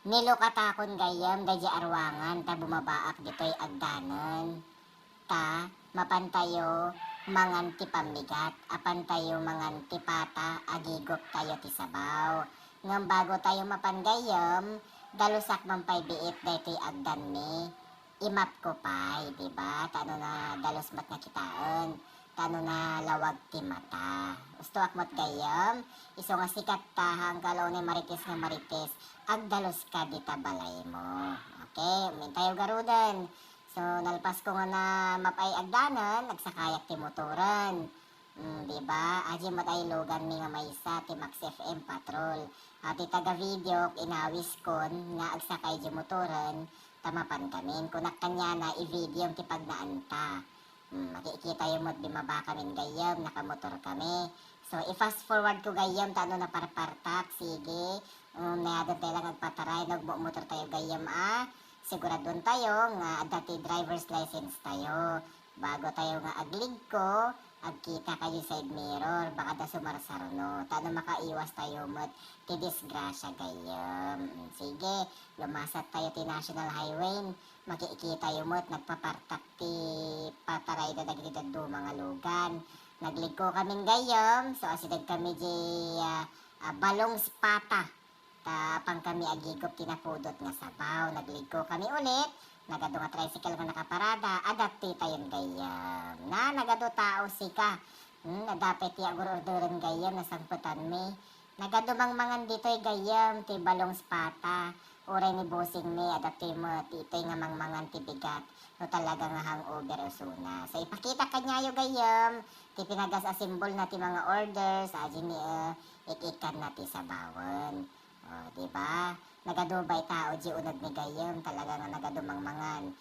Nilukatakon gayam dadya arwangan ta bumabaak ditoy agdanon. Ta mapantayo mangan ti pamigat apan tayo mangan ti pata agigop tayo ti sabaw. Ngam bago tayo mapanggayam dalusak mampay biit daytoy agdan mi. Imap ko pay, diba? Tano na dalos mat nga kitaan. Tano na lawag ti mata. Gusto akmat gayam. Iso nga sikat tahang kalaw ni marites nga marites. Agdalos ka di balay mo. Okay, umintayo garudan. So, nalpas ko nga na mapay agdanan, nagsakayak ti motoran. Diba? Aji mat ay logan mi nga maysa ti Max FM Patrol. At taga video inawis kon nga agsakay di motoran tamapan kamin. Kunak kanya na i-video ti pagnaanta. Makikita yung mo't bimaba kami gayam, nakamotor kami. So, i-fast forward ko gayam, tano na parpartak, sige. Nayadon tayo lang nagpataray, nagmotor tayo gayam Siguradon tayo nga dati driver's license tayo. Bago tayo nga aglig ko, agkita kayo side mirror, baka da sumarsarno. Tano makaiwas tayo mo't ti disgrasya gayam. Sige, lumasat tayo ti National Highway. Makikita yung mo't nagpapartak ti pataray na nagdidado mga lugan. Nagliko kaming gayam, so asidag kami di balong spata. Tapang kami agigop tinapudot nga sabaw. Nagliko kami ulit. Nagado nga tricycle nga nakaparada. Adapti tayon gayam. Na nagado tao sika. Nadapit ti agor-orderan gayam na sangputan mi. Nagado mangan dito'y gayam ti balong spata. Uray ni bossing mi adapti mo titoy nga mangan ti bigat. No talaga nga hangover usuna. So ipakita kanya yung gayam. Ti pinagas a simbol na ti mga orders. Aji ni ikikan na ti sabawan. Diba? Nagadubay tao di unag ni gayam. Talaga nga nagadumang mangan.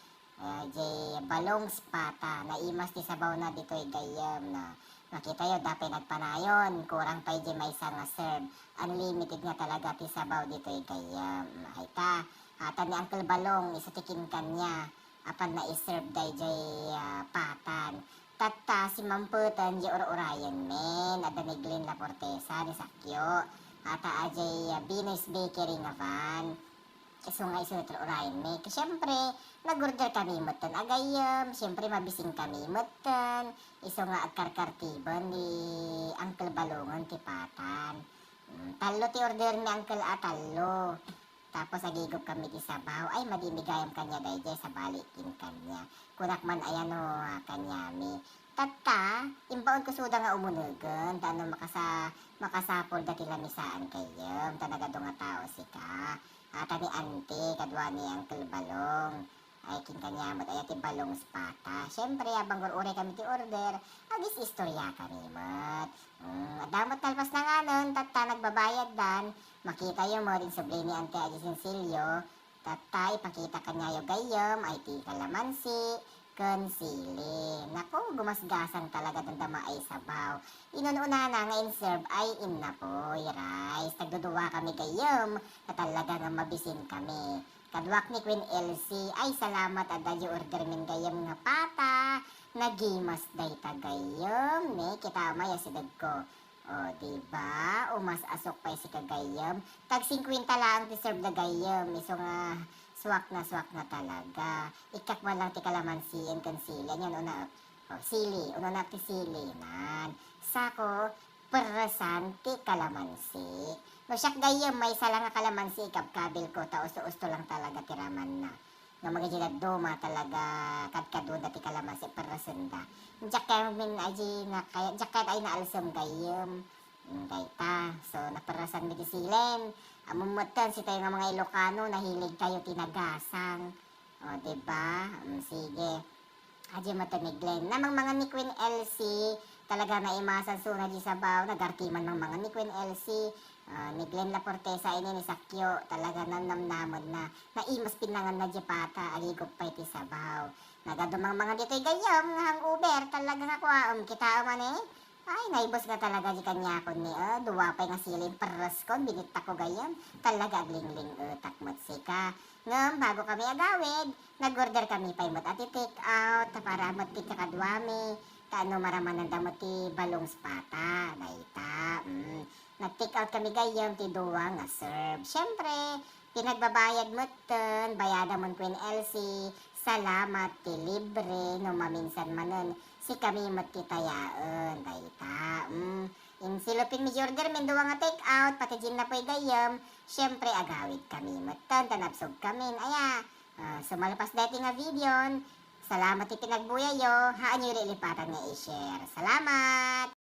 Di balong spata. Naimas ti sabaw na dito'y gayam na. Makita yun, dapat nagpanayon. Kurang pa di may isang serve. Unlimited nga talaga ti sabaw dito'y gayam. Makita. Atan ni Uncle Balong, isatikin kanya. Apan na iserve day patan. Tata si Mamputan di urayan men. Ada ni Glenn Laportesa ni Sakyo. Ata ajay Venus Bakery nga van. So nga iso urayan men. Kasi syempre, nag-order kami mutan agayam. Syempre mabising kami mutan. Iso nga agkarkartiban ni Uncle Balongan ti patan. Talo ti order ni Uncle talo. Tapos agigop kami ti sabaw. Ay madimigayam kanya dayjay sa balikin kanya. Kunak man ayan kanya mi. Tata, imbaon ko suda nga umunugan. Tano makasapol dati lamisaan kayam. Tanagado nga tao sika. Ata ni Auntie, kadwa ni Uncle Balong. Ay kanyamot ay ti balong spata. Siyempre, abang uri kami ti order, agis istorya kami mat. Damot talpas na nga nun, tata nagbabayad dan, makita yung mo rin subli ni Ante Adi Sinsilio, tata ipakita kanya yung gayam, ay ti kalamansi, konsili. Naku, gumasgasang talaga ng dama ay sabaw. Inununa na nga in-serve ay inapoy rice. Nagduduwa kami gayam, na talaga nga mabisin kami. Kadwak ni Queen Elsie, ay salamat at dadyo order min gayam nga pata, nagimas day tagayam, ne, kita maya sidag ko. O, diba? Umas asok pa si kagayam. Tag 50 lang ti serve na gayam, iso nga swak na talaga. Ikakma lang ti kalamansi and kansila, yan una, sili, una na ti sili, man. Sako, perasan ti kalamansi. No siyak gayam, may isa lang nga kalamansi, kabkabil ko, usto lang talaga tiraman na. Nga magigilad doma talaga, kadkaduda ti kalamansi, perasenda. Diyak min aji na, kaya diyak ay naalsam gayam. Dayta, so naperasan mi ti silen. Amumutan si tayo nga mga Ilocano, nahilig tayo tinagasang. O, diba? Sige. Aji mataniglen. Namang mga ni Queen Elsie, talaga na imasan suna di sabaw, nagartiman ng mga ni Queen Elsie, ni Glenn Laportesa ini ni Sakyo, talaga namnamon na naimas pinangan na di pata, aligop pa iti sabaw. Nagadumang mga dito'y gayam, hang Uber, talaga nga ko, kita man ay, naibos nga talaga di kanya ko ni, duwa pa nga siling peres ko, binita ko gayam, talaga agling-ling takmot sika. Ngam, bago kami agawid, nag-order kami pa imot at i-take out, para matik kakadwami, kaano maraman ang damot ti balong spata, dayta, nag-take out kami gayam, ti duwa nga serve. Siyempre, pinagbabayad mo ton, bayada mo Queen Elsie, salamat ti libre, no maminsan manon, si kami mo ti tayaon, dayta, in silupin mi order, min duwa nga take out, pati gin na po'y gayam, syempre agawid kami mo ton, tanapsog kami, aya, sumalpas dati nga video, salamat ti pinagbuyayo, haan nyo lilipatan nga i-share, salamat!